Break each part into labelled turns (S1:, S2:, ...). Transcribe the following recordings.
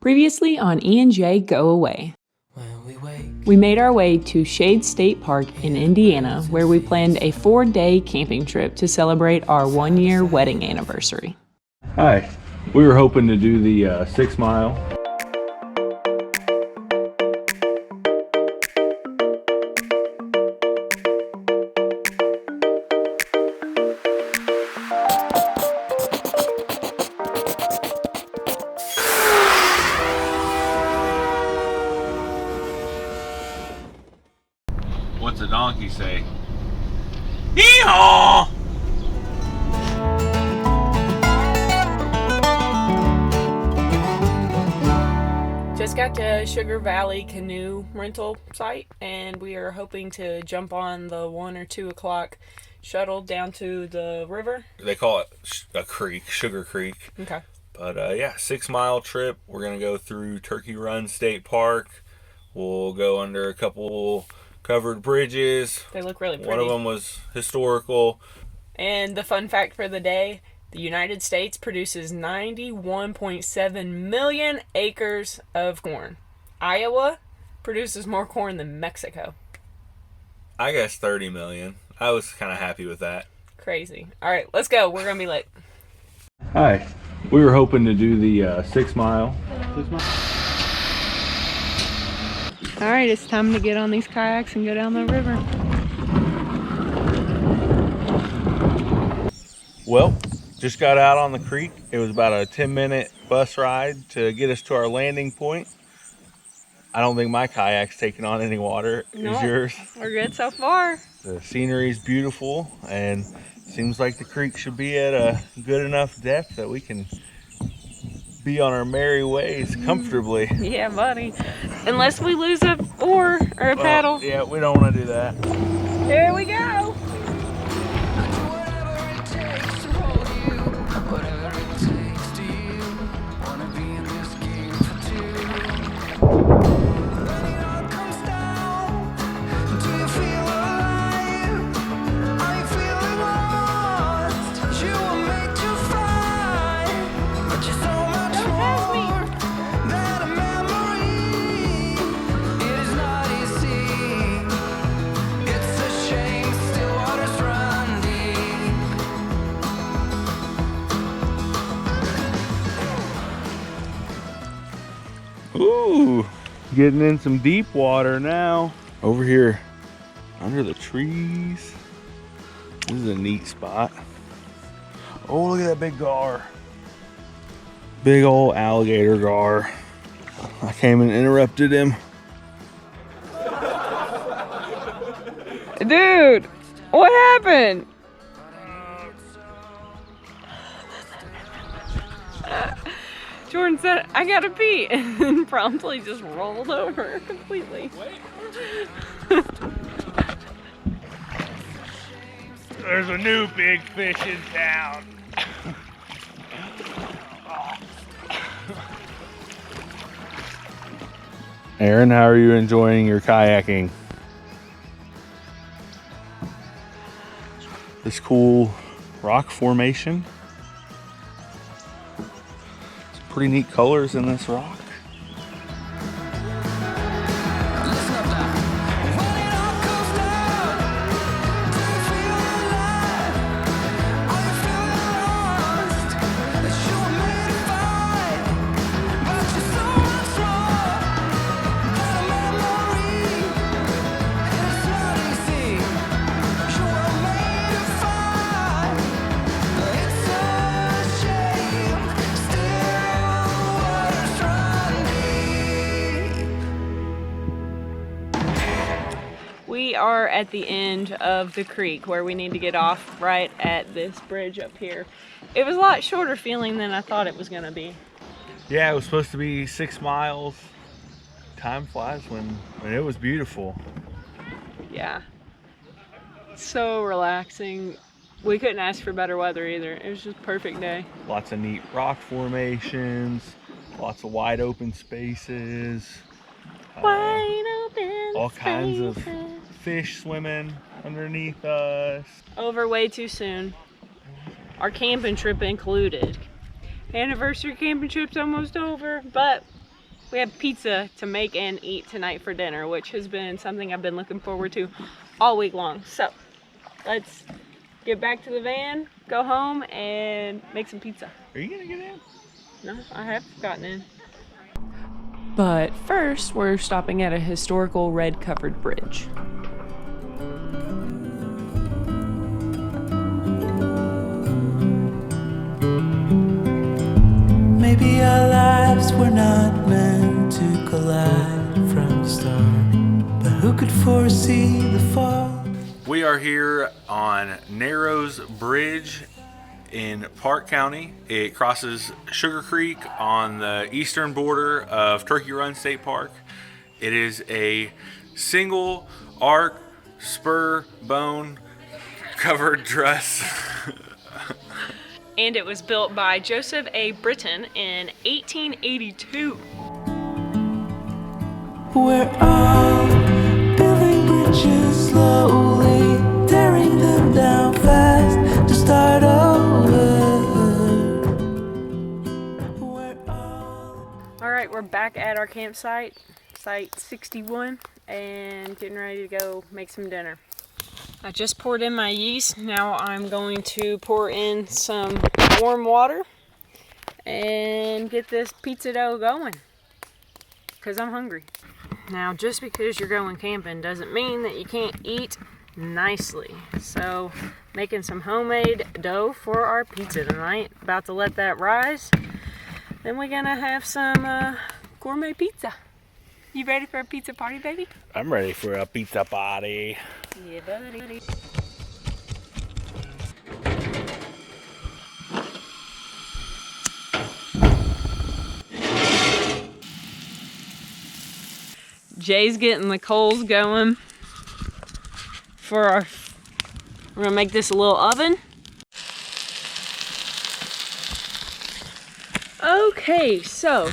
S1: Previously on E&J Go Away. We made our way to Shade State Park in Indiana, where we planned a 4-day camping trip to celebrate our 1-year wedding anniversary.
S2: Hi, we were hoping to do the 6 mile. What's a donkey say? Yeehaw!
S1: Just got to Sugar Valley canoe rental site, and we are hoping to jump on the 1 or 2 o'clock shuttle down to the river.
S2: They call it a creek, Sugar Creek.
S1: Okay.
S2: But yeah, 6 mile trip. We're gonna go through Turkey Run State Park. We'll go under a couple covered bridges.
S1: They look really pretty.
S2: One of them was historical.
S1: And the fun fact for the day, the United States produces 91.7 million acres of corn. Iowa produces more corn than Mexico.
S2: I guess 30 million. I was kind of happy with that.
S1: Crazy. All right, let's go. We're going to be late.
S2: Hi. We were hoping to do the 6 mile.
S1: All right, it's time to get on these kayaks and go down the river.
S2: Well, just got out on the creek. It was about a 10-minute bus ride to get us to our landing point. I don't think my kayak's taking on any water.
S1: No,
S2: is yours?
S1: We're good so far.
S2: The scenery is beautiful, and seems like the creek should be at a good enough depth that we can be on our merry ways comfortably.
S1: Yeah, buddy. Unless we lose a oar or a paddle.
S2: Yeah, we don't want to do that.
S1: Here we go.
S2: Ooh, getting in some deep water now. Over here under the trees. This is a neat spot. Oh, look at that big gar. Big old alligator gar. I came and interrupted him.
S1: Dude, what happened? Jordan said, I gotta pee, and then promptly just rolled over completely.
S2: There's a new big fish in town. Aaron, how are you enjoying your kayaking? This cool rock formation. Pretty neat colors in this rock.
S1: We are at the end of the creek where we need to get off right at this bridge up here. It was a lot shorter feeling than I thought it was going to be.
S2: Yeah, it was supposed to be 6 miles. Time flies when it was beautiful.
S1: Yeah. So relaxing. We couldn't ask for better weather either. It was just a perfect day.
S2: Lots of neat rock formations, lots of wide open spaces.
S1: Wide open
S2: all kinds of
S1: spaces.
S2: Fish swimming underneath us.
S1: Over way too soon. Our camping trip included. Anniversary camping trip's almost over, but We have pizza to make and eat tonight for dinner, which has been something I've been looking forward to all week long. So let's get back to the van, go home, and make some pizza.
S2: Are you gonna get in?
S1: No, I have gotten in. But first, we're stopping at a historical red-covered bridge.
S3: Maybe our lives were not meant to collide from the start, but who could foresee the fall?
S2: We are here on Neros Bridge in Park County. It crosses Sugar Creek on the eastern border of Turkey Run State Park. It is a single arc spur bone covered truss.
S1: And it was built by Joseph A. Britton in 1882.
S3: We're all building bridges slowly, tearing them down fast to start over.
S1: All right, we're back at our campsite, site 61, and getting ready to go make some dinner. I just poured in my yeast. Now I'm going to pour in some warm water and get this pizza dough going, because I'm hungry. Now, just because you're going camping doesn't mean that you can't eat nicely. So, making some homemade dough for our pizza tonight. About to let that rise. Then we're gonna have some gourmet pizza. You ready for a pizza party, baby?
S2: I'm ready for a pizza party.
S1: Yeah, buddy. Jay's getting the coals going for our, we're gonna make this a little oven. Okay, so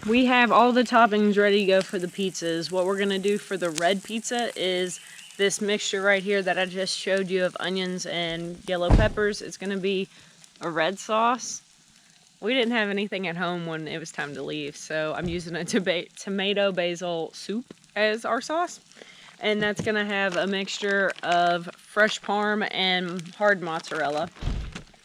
S1: we have all the toppings ready to go for the pizzas. What we're gonna do for the red pizza is this mixture right here that I just showed you of onions and yellow peppers. It's gonna be a red sauce. We didn't have anything at home when it was time to leave, so I'm using a tomato basil soup as our sauce. And that's gonna have a mixture of fresh parm and hard mozzarella.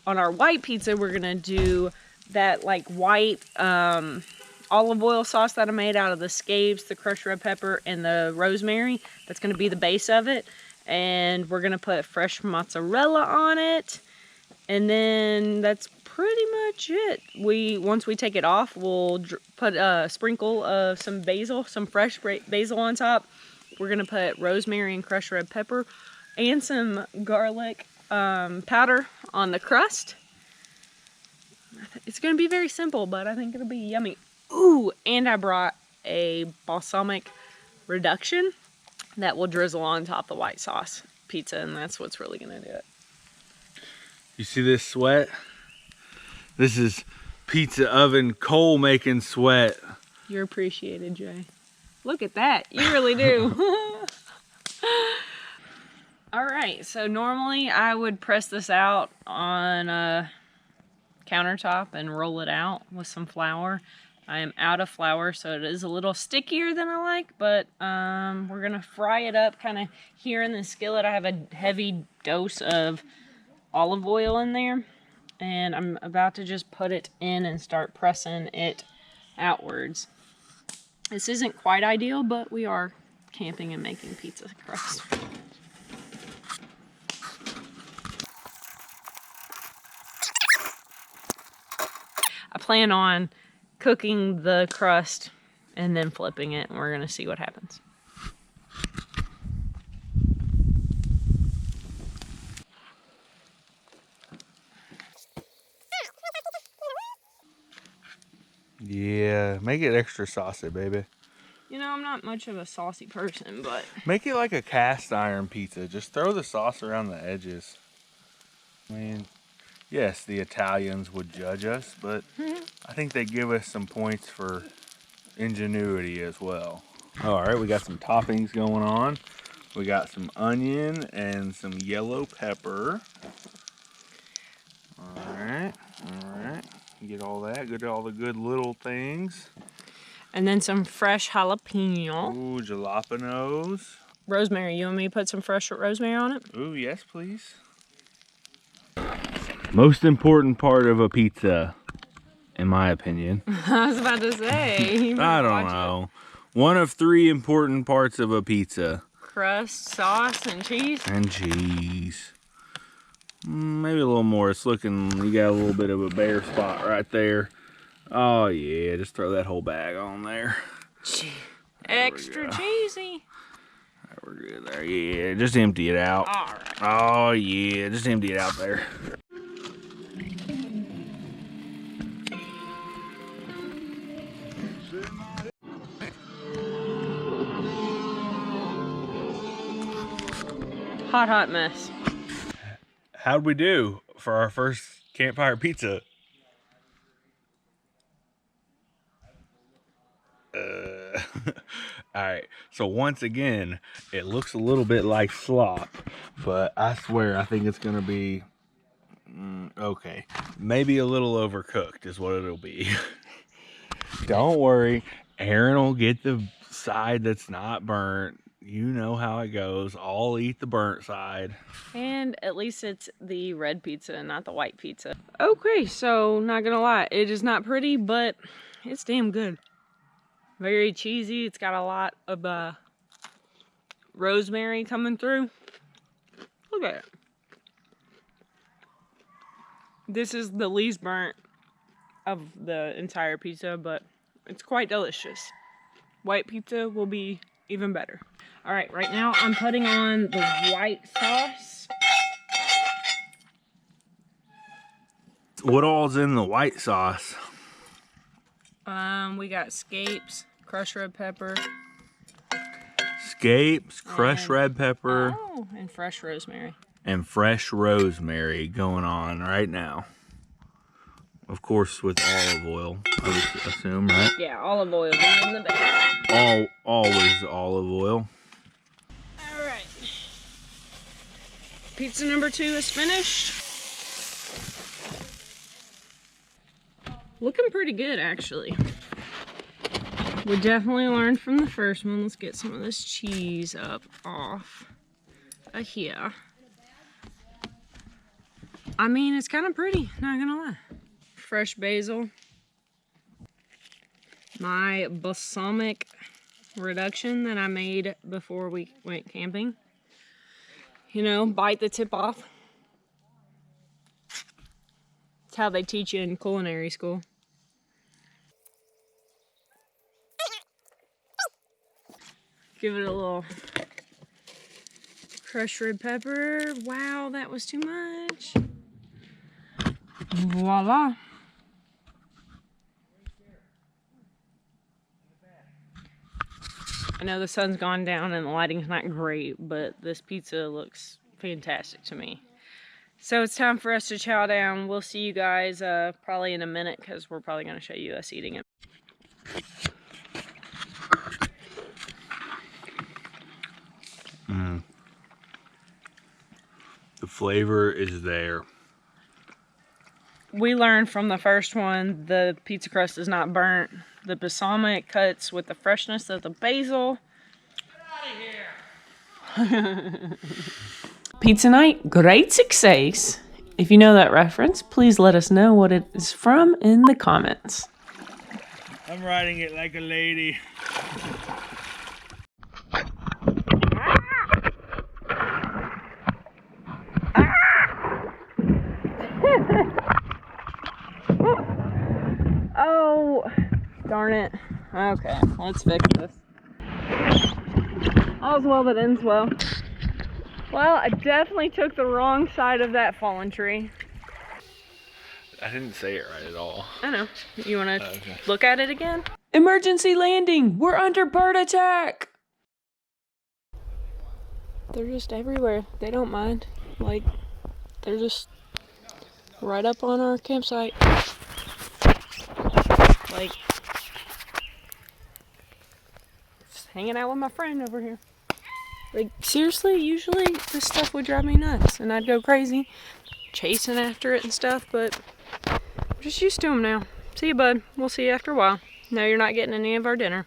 S1: On our white pizza, we're gonna do that like white olive oil sauce that I made out of the scabes, the crushed red pepper, and the rosemary. That's gonna be the base of it. And we're gonna put fresh mozzarella on it. And then that's pretty much it. Once we take it off, we'll put a sprinkle of some basil, some fresh basil on top. We're gonna put rosemary and crushed red pepper and some garlic powder on the crust. It's gonna be very simple, but I think it'll be yummy. Ooh, and I brought a balsamic reduction that will drizzle on top of the white sauce pizza, and that's what's really gonna do it.
S2: You see this sweat? This is pizza oven coal making sweat.
S1: You're appreciated, Jay. Look at that. You really do. All right, so normally I would press this out on a countertop and roll it out with some flour. I am out of flour, so it is a little stickier than I like, but we're gonna fry it up kind of here in the skillet. I have a heavy dose of olive oil in there, and I'm about to just put it in and start pressing it outwards. This isn't quite ideal, but we are camping and making pizza crust. I plan on cooking the crust and then flipping it, and we're gonna see what happens.
S2: Yeah, make it extra saucy, baby.
S1: You know, I'm not much of a saucy person, but...
S2: Make it like a cast iron pizza. Just throw the sauce around the edges. I mean, yes, the Italians would judge us, but I think they give us some points for ingenuity as well. All right, we got some toppings going on. We got some onion and some yellow pepper. All right. Get all that, get all the good little things.
S1: And then some fresh jalapeno.
S2: Ooh, jalapenos.
S1: Rosemary, you want me to put some fresh rosemary on it?
S2: Ooh, yes, please. Most important part of a pizza, in my opinion.
S1: I was about to say.
S2: I don't know. One of 3 important parts of a pizza.
S1: Crust, sauce, and cheese.
S2: And cheese. Maybe a little more. It's looking, you got a little bit of a bare spot right there. Oh yeah, just throw that whole bag on there.
S1: Extra cheesy.
S2: We're good there. Yeah, just empty it out.
S1: All right.
S2: Oh yeah, just empty it out there.
S1: Hot mess.
S2: How'd we do for our first campfire pizza? Alright, so once again, it looks a little bit like slop, but I swear I think it's gonna be okay. Maybe a little overcooked is what it'll be. Don't worry, Aaron will get the side that's not burnt. You know how it goes. I'll eat the burnt side.
S1: And at least it's the red pizza and not the white pizza. Okay, so not gonna lie, it is not pretty, but it's damn good. Very cheesy. It's got a lot of rosemary coming through. Look at it. This is the least burnt of the entire pizza, but it's quite delicious. White pizza will be even better. All right, right now I'm putting on the white sauce.
S2: What all's in the white sauce?
S1: We got scapes, crushed red pepper.
S2: Scapes, crushed red pepper.
S1: Oh, and fresh rosemary.
S2: And fresh rosemary going on right now. Of course, with olive oil, I would assume, right?
S1: Yeah, olive oil in the bag.
S2: Always olive oil.
S1: All right. Pizza number 2 is finished. Looking pretty good, actually. We definitely learned from the first one. Let's get some of this cheese up off of here. I mean, it's kind of pretty, not gonna lie. Fresh basil. My balsamic reduction that I made before we went camping. You know, bite the tip off. It's how they teach you in culinary school. Give it a little crushed red pepper. Wow, that was too much. Voila. I know the sun's gone down and the lighting's not great, but this pizza looks fantastic to me. So it's time for us to chow down. We'll see you guys probably in a minute because we're probably going to show you us eating it.
S2: The flavor is there.
S1: We learned from the first one, the pizza crust is not burnt. The balsamic cuts with the freshness of the basil. Get out of here! Pizza night, great success. If you know that reference, please let us know what it is from in the comments.
S2: I'm riding it like a lady.
S1: Oh, darn it. Okay, let's fix this. All's well that ends well. Well, I definitely took the wrong side of that fallen tree.
S2: I didn't say it right at all.
S1: I know. You want to look at it again? Emergency landing! We're under bird attack! They're just everywhere. They don't mind. Like, they're just right up on our campsite. Like, just hanging out with my friend over here. Like, seriously, usually this stuff would drive me nuts and I'd go crazy chasing after it and stuff, but I'm just used to them now. See you, bud. We'll see you after a while. No, you're not getting any of our dinner.